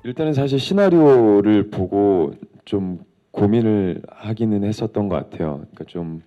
일단은 사실 시나리오를 보고 좀 고민을 하기는 했었던 것 같아요. 그러니까 좀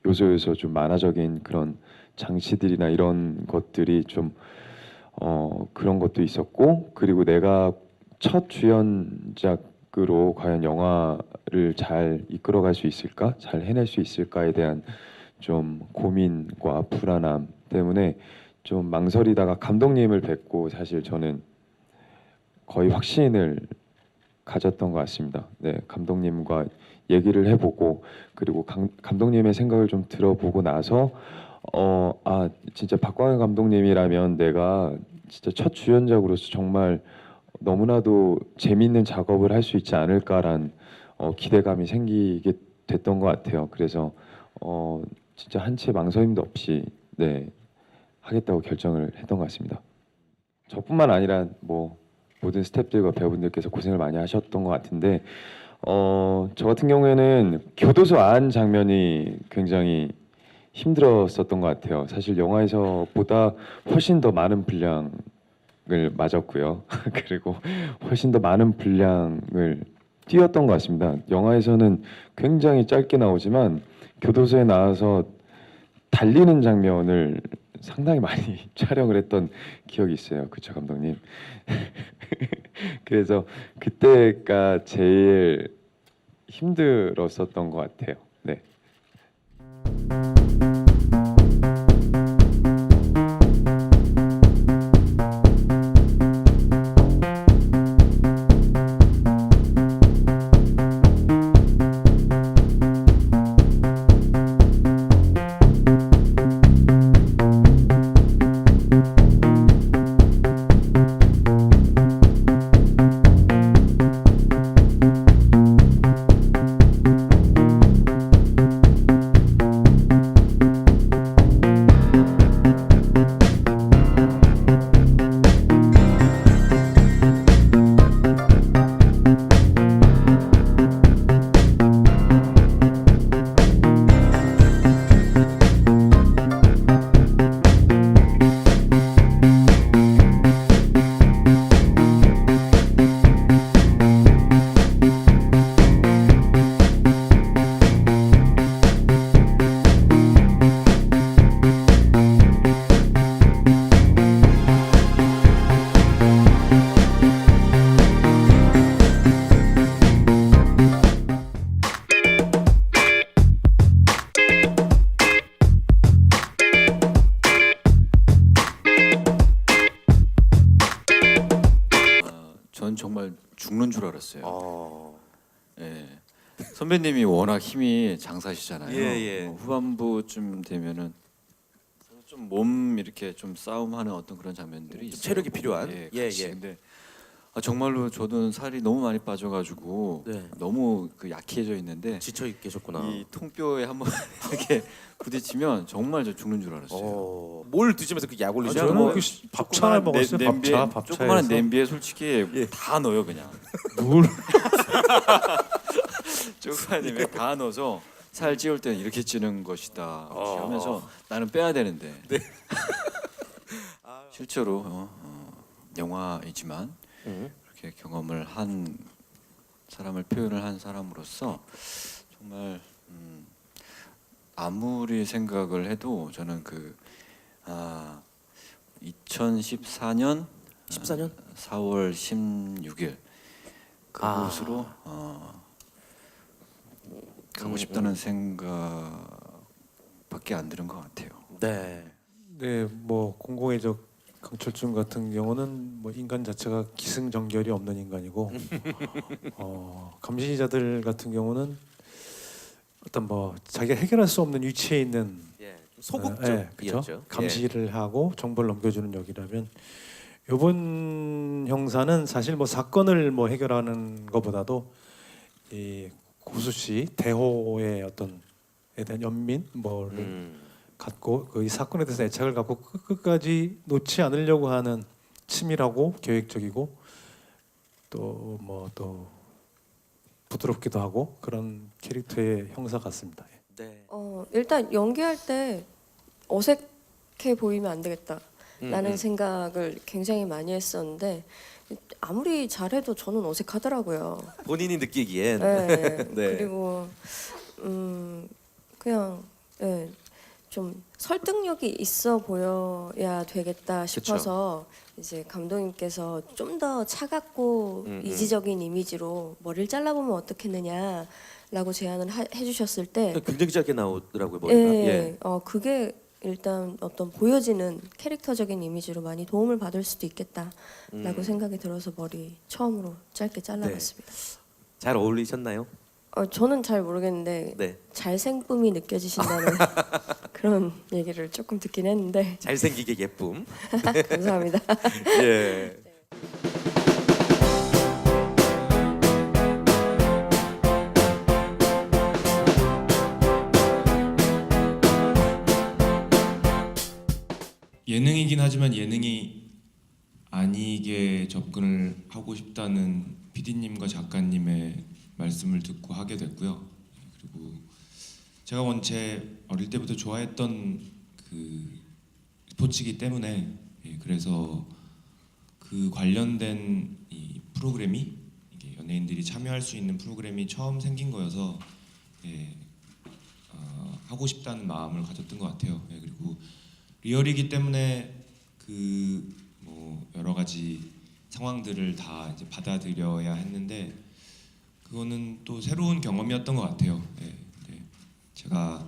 요소 좀 만화적인 그런 장치들이나 이런 것들이 좀 그런 것도 있었고, 그리고 내가 첫 주연작으로 과연 영화를 잘 이끌어갈 수 있을까, 잘 해낼 수 있을까에 대한 좀 고민과 불안함 때문에 좀 망설이다가 감독님을 뵙고 사실 저는 거의 확신을 가졌던 것 같습니다. 네, 감독님과 얘기를 해보고, 그리고 감독님의 생각을 좀 들어보고 나서 진짜 박광현 감독님이라면 내가 진짜 첫 주연작으로서 정말 너무나도 재밌는 작업을 할 수 있지 않을까란 기대감이 생기게 됐던 것 같아요. 그래서 진짜 한 채 망설임도 없이 네, 하겠다고 결정을 했던 것 같습니다. 저뿐만 아니라 뭐 모든 스태프들과 배우분들께서 고생을 많이 하셨던 것 같은데 저 같은 경우에는 교도소 안 장면이 굉장히 힘들었었던 것 같아요. 사실 영화에서보다 훨씬 더 많은 분량을 맞았고요. 그리고 훨씬 더 많은 분량을 띄웠던 것 같습니다. 영화에서는 굉장히 짧게 나오지만 교도소에 나와서 달리는 장면을 상당히 많이 촬영을 했던 기억이 있어요. 그쵸, 감독님? 그래서 그때가 제일 힘들었었던 것 같아요. 네. 전 정말 죽는 줄 알았어요. 예. 선배님이 워낙 힘이 장사시잖아요. 예. 후반부쯤 되면은 좀 몸 이렇게 좀 싸움하는 어떤 그런 장면들이 있어요. 체력이 필요한. 예. 예. 근데 정말로 저도 살이 너무 많이 빠져가지고 네. 너무 그 약해져 있는데 지쳐 계셨구나. 이 통뼈에 한번 이렇게 부딪히면 정말 저 죽는 줄 알았어요. 뭘 드시면서 그 약 올리죠? 저는 저는 밥차 먹었어요. 냄비에, 밥차에서. 조그마한 냄비에 솔직히 다 넣어요 그냥. 물 조그마한 냄비에 다 넣어서 살 찌울 때는 이렇게 찌는 것이다 하면서 나는 빼야 되는데 실제로 영화이지만 그렇게 경험을 한 사람을 표현을 한 사람으로서 정말 아무리 생각을 해도 저는 2014년 14년? 4월 16일 그곳으로 가고 싶다는 생각밖에 안 드는 것 같아요. 네. 네, 뭐 공공의적 강철중 같은 경우는 뭐 인간 자체가 기승전결이 없는 인간이고 감시자들 같은 경우는 어떤 뭐 자기가 해결할 수 없는 위치에 있는 소극적이었죠. 감시를 하고 정보를 넘겨주는 역이라면 이번 형사는 사실 뭐 사건을 뭐 해결하는 것보다도 이 고수 씨 대호의 어떤 에 대한 연민 뭐를 갖고 그 이 사건에 대해서 애착을 갖고 끝까지 놓지 않으려고 하는 치밀하고 계획적이고 또 뭐 또 부드럽기도 하고 그런 캐릭터의 형사 같습니다. 네. 일단 연기할 때 어색해 보이면 안 되겠다라는 생각을 굉장히 많이 했었는데 아무리 잘해도 저는 어색하더라고요. 본인이 느끼기엔 네. 네. 그리고 그냥 좀 설득력이 있어 보여야 되겠다 싶어서 이제 감독님께서 좀 더 차갑고 이지적인 이미지로 머리를 잘라보면 어떻겠느냐라고 제안을 해주셨을 때 굉장히 짧게 나오더라고요 머리가. 예. 그게 일단 어떤 보여지는 캐릭터적인 이미지로 많이 도움을 받을 수도 있겠다라고 생각이 들어서 머리 처음으로 짧게 잘라봤습니다. 잘 어울리셨나요? 저는 잘 모르겠는데 네. 잘생쁨이 느껴지신다는 그런 얘기를 조금 듣긴 했는데 잘생기게 예쁨. 감사합니다. 예. 예능이긴 하지만 예능이 아니게 접근을 하고 싶다는 PD님과 작가님의 말씀을 듣고 하게 됐고요. 그리고 제가 원체 어릴 때부터 좋아했던 그 스포츠이기 때문에 그래서 그 관련된 이 프로그램이 이게 연예인들이 참여할 수 있는 프로그램이 처음 생긴 거여서 하고 싶다는 마음을 가졌던 것 같아요. 그리고 리얼이기 때문에 그 뭐 여러 가지 상황들을 다 이제 받아들여야 했는데 그거는 또 새로운 경험이었던 것 같아요. 제가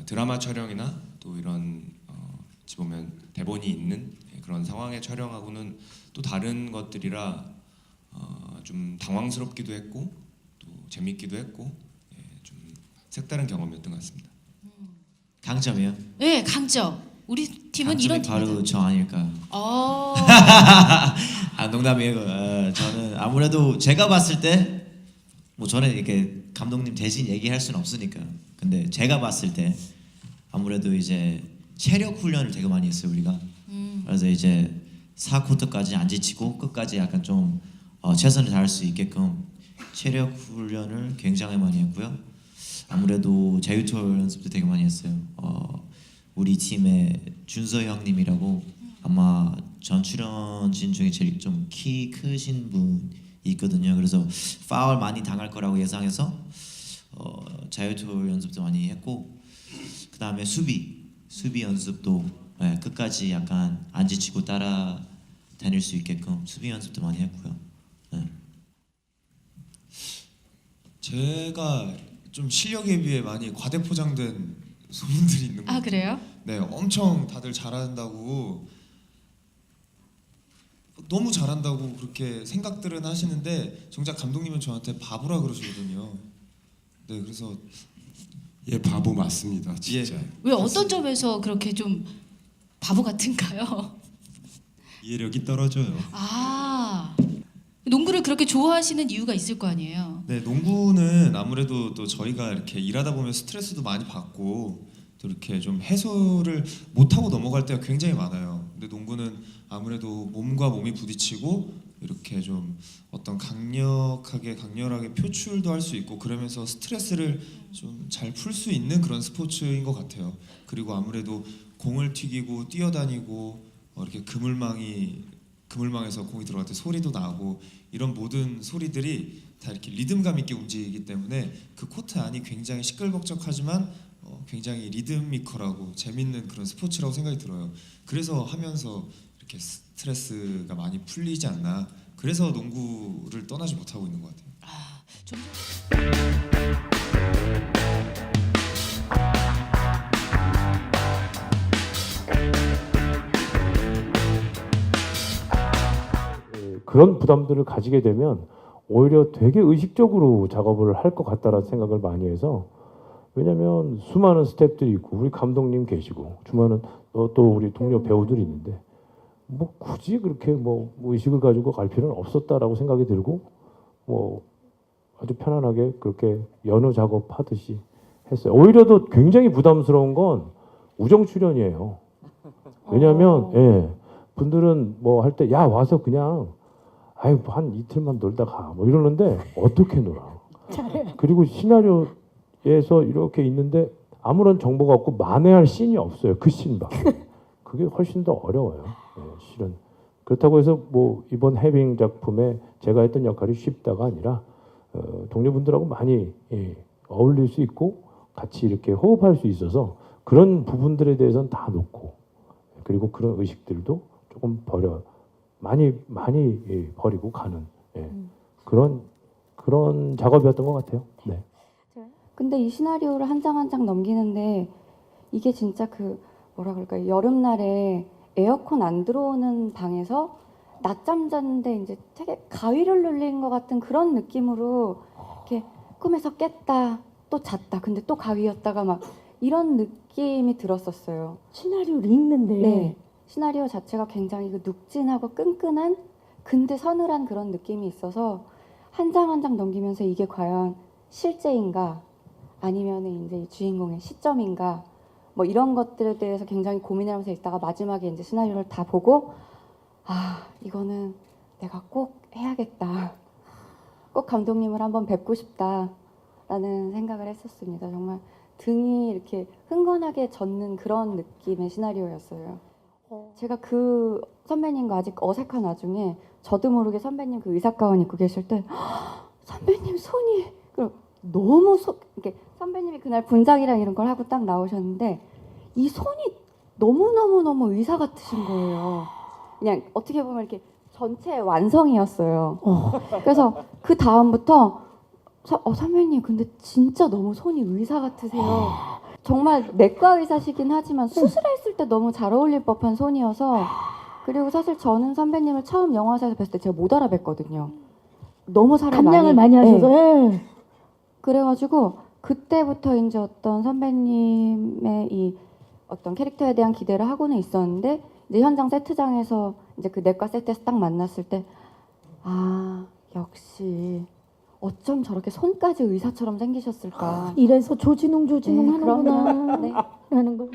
드라마 촬영이나 또 이런 어찌 보면 대본이 있는 그런 상황의 촬영하고는 또 다른 것들이라 좀 당황스럽기도 했고 또 재밌기도 했고 좀 색다른 경험이었던 것 같습니다. 강점이요? 네, 강점. 우리 팀은 이런 강점이 바로 저 아닐까? 아 농담이에요. 저는 아무래도 제가 봤을 때 뭐 저는 이렇게 감독님 대신 얘기할 수는 없으니까. 근데 제가 봤을 때 아무래도 이제 체력 훈련을 되게 많이 했어요 우리가. 그래서 이제 4쿼터까지 안 지치고 끝까지 약간 좀 최선을 다할 수 있게끔 체력 훈련을 굉장히 많이 했고요. 아무래도 자유투 연습도 되게 많이 했어요. 우리 팀의 준서 형님이라고 아마 전 출연진 중에 제일 좀 키 크신 분이 있거든요. 그래서 파울 많이 당할 거라고 예상해서 자유투 연습도 많이 했고 그 다음에 수비 연습도 끝까지 약간 안 지치고 따라 다닐 수 있게끔 수비 연습도 많이 했고요. 제가 좀 실력에 비해 많이 과대포장된 소문들이 있는 것 같아요. 그래요? 네, 엄청 다들 잘한다고 너무 잘한다고 그렇게 생각들은 하시는데 정작 감독님은 저한테 바보라 그러시거든요. 네, 그래서 예, 바보 맞습니다, 진짜. 왜 어떤 점에서 그렇게 좀 바보 같은가요? 이해력이 떨어져요. 농구를 그렇게 좋아하시는 이유가 있을 거 아니에요? 네, 농구는 아무래도 또 저희가 이렇게 일하다 보면 스트레스도 많이 받고 또 이렇게 좀 해소를 못하고 넘어갈 때가 굉장히 많아요. 근데 농구는 아무래도 몸과 몸이 부딪히고 이렇게 좀 어떤 강렬하게 표출도 할 수 있고 그러면서 스트레스를 좀 잘 풀 수 있는 그런 스포츠인 것 같아요. 그리고 아무래도 공을 튀기고 뛰어다니고 이렇게 그물망에서 공이 들어갈 때 소리도 나고 이런 모든 소리들이 다 이렇게 리듬감 있게 움직이기 때문에 그 코트 안이 굉장히 시끌벅적하지만 굉장히 리드미컬하고 재밌는 그런 스포츠라고 생각이 들어요. 그래서 하면서 이렇게 스트레스가 많이 풀리지 않나. 그래서 농구를 떠나지 못하고 있는 것 같아요. 그런 부담들을 가지게 되면 오히려 되게 의식적으로 작업을 할 것 같다라는 생각을 많이 해서 왜냐하면 수많은 스태프들이 있고 우리 감독님 계시고 수많은 또 우리 동료 배우들이 있는데 뭐 굳이 그렇게 뭐 의식을 가지고 갈 필요는 없었다라고 생각이 들고 뭐 아주 편안하게 그렇게 연우 작업하듯이 했어요. 오히려 더 굉장히 부담스러운 건 우정 출연이에요. 왜냐하면 분들은 뭐 할 때 야 와서 그냥 아유 한 이틀만 놀다 가 뭐 이러는데 어떻게 놀아? 그리고 시나리오에서 이렇게 있는데 아무런 정보가 없고 만회할 씬이 없어요. 그 씬밖에. 그게 훨씬 더 어려워요. 예, 실은. 그렇다고 해서 뭐 이번 해빙 작품에 제가 했던 역할이 쉽다가 아니라 동료분들하고 많이 어울릴 수 있고 같이 이렇게 호흡할 수 있어서 그런 부분들에 대해서는 다 놓고 그리고 그런 의식들도 조금 많이 버리고 가는 그런 작업이었던 것 같아요. 네. 근데 이 시나리오를 한 장 한 장 넘기는데 이게 진짜 그 뭐라 그럴까요? 여름날에 에어컨 안 들어오는 방에서 낮잠 잤는데 이제 되게 가위를 눌린 것 같은 그런 느낌으로 이렇게 꿈에서 깼다 또 잤다 근데 또 가위였다가 막 이런 느낌이 들었었어요. 시나리오를 읽는데 네. 시나리오 자체가 굉장히 그 눅진하고 끈끈한 근데 서늘한 그런 느낌이 있어서 한 장 한 장 넘기면서 이게 과연 실제인가 아니면 이제 이 주인공의 시점인가 뭐 이런 것들에 대해서 굉장히 고민하면서 있다가 마지막에 이제 시나리오를 다 보고 아 이거는 내가 꼭 해야겠다. 꼭 감독님을 한번 뵙고 싶다라는 생각을 했었습니다. 정말 등이 이렇게 흥건하게 젖는 그런 느낌의 시나리오였어요. 제가 그 선배님과 아직 어색한 와중에 저도 모르게 선배님 그 의사 가운 입고 계실 때 선배님 손이 너무 이렇게 선배님이 그날 분장이랑 이런 걸 하고 딱 나오셨는데 이 손이 너무 의사 같으신 거예요. 그냥 어떻게 보면 이렇게 전체 완성이었어요. 그래서 그 다음부터 선배님 근데 진짜 너무 손이 의사 같으세요. 정말 내과 의사시긴 하지만 수술했을 때 너무 잘 어울릴 법한 손이어서 그리고 사실 저는 선배님을 처음 영화사에서 뵀을 때 제가 못 알아뵀거든요. 너무 사람 감량을 많이 하셔서 예. 그래가지고 그때부터 이제 어떤 선배님의 이 어떤 캐릭터에 대한 기대를 하고는 있었는데 이제 현장 세트장에서 이제 그 내과 세트에서 딱 만났을 때 아 역시 어쩜 저렇게 손까지 의사처럼 생기셨을까. 이래서 조진웅 네, 하는구나 네. 라는 걸.